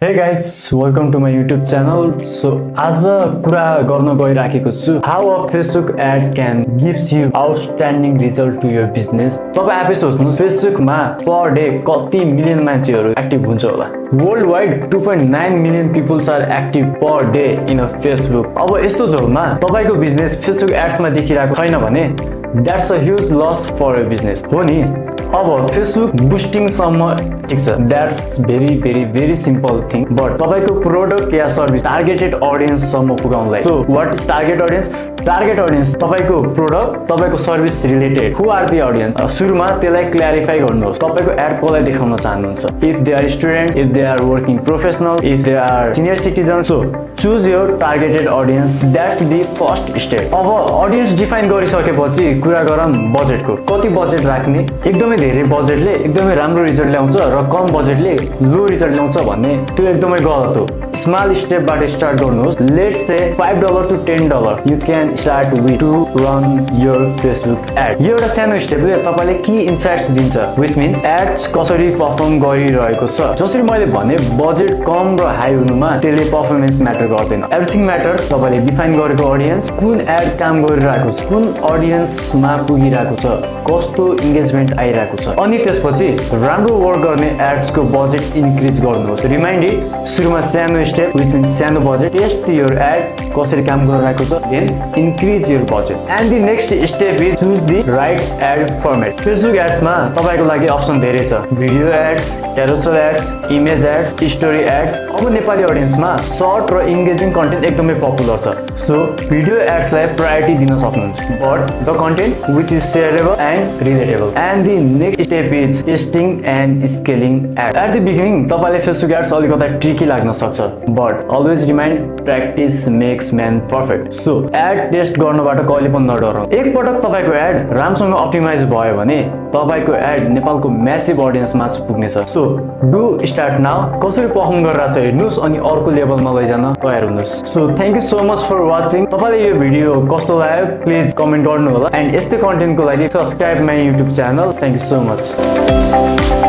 Hey guys, welcome to my YouTube channel. So आज कुरा गर्न गइराखेको छु how a Facebook ad can gives you outstanding result to your business. तपाई आफै सोच्नुस् Facebook मा per day कति मिलियन मान्छेहरु एक्टिभ हुन्छ होला. Worldwide 2.9 million people are active per day in a Facebook. अब यस्तो झोलमा तपाईको बिजनेस Facebook ads मा देखिरहेको छैन भने that's a huge loss for a business. हो नि. अब Facebook boosting सम्म ठीक छ. That's very simple thing. But तपाईको प्रोडक्ट या सर्भिस टार्गेटेड ऑडियन्स सम्म पुगाउनलाई. So what is target audience? Target audience तपाईको प्रोडक्ट, तपाईको service related. Who are the audience? सुरुमा त्यसलाई क्ल्यारिफाई गर्नुहोस्. तपाईको एड कसलाई देखाउन चाहनुहुन्छ? If they are students, if they are working professional, if they are senior citizens. So choose your targeted audience. That's the first step. अब audience define गरिसकेपछि कुरा गरौँ बजेटको. कति बजेट राख्ने? एकदमै धेरै बजेटले एकदमै राम्रो रिजल्ट ल्याउँछ र कम बजेटले लो रिजल्ट ल्याउँछ भन्ने त्यो एकदमै गलत हो. स्मल स्टेपबाट स्टार्ट गर्नुहोस्. Let's say $5 to $10 you can start with to run your Facebook ad. यो एउटा सानो स्टेपले तपाईले की इन्साइट्स दिन्छ, which means एड्स कसरी परफर्म गरिरहेको छ. जसरी मैले भने बजेट कम र हाई हुनुमा त्यसले परफर्मेन्स म्याटर गर्दैन. एभ्रीथिङ म्याटर्स तपाईले डिफाइन गरेको ऑडियन्स, कुन एड काम गरिरहेको छ, कुन ऑडियन्समा पुगिरहेको छ, कस्तो एंगेजमेन्ट आइरहेको छ. अनि त्यसपछि राम्रो वर्क गर्ने एड्सको बजेट इन्क्रिज गर्नुहोस्. रिमाइन्डेड सुरुमा सानो स्टेप which means सानो बजेट. टेस्ट योर एड कसरी काम गरिरहेको छ, then increase your budget. And the next step is choose the right ad format. Facebook ads मा तपाईको लागि अप्सन धेरै छ. Video ads, carousel ads, image ads, story ads. अब नेपाली ऑडियन्समा सर्ट र एंगेजिङ कन्टेन्ट एकदमै पपुलर छ. सो भिडियो एड्सलाई प्रायोरिटी दिन सक्नुहुन्छ. But the content which is shareable and relatable. And the next step is testing and scaling ads. At the beginning तपाईले Facebook AIDS अलिकता ट्रिकी लाग्न सक्छ, but always remind practice makes man perfect. So ad test गर्नबाट कहिले पनि नडराउनु. एक पटक तपाईको एड राम्रोसँग अप्टिमाइज भयो भने तपाईको एड नेपालको म्यासिभ ऑडियन्समा पुग्नेछ. So do start now. कसरी परफर्म गरिरहेको छ हेर्नुस् अनि अर्को लेभलमा लैजान तयार हुनुस्. So thank you so much for watching. तपाईले यो भिडियो कस्तो लाग्यो प्लिज कमेन्ट गर्नु होला. एन्ड यस्तै कन्टेन्टको लागि subscribe my YouTube channel. Thank you so much.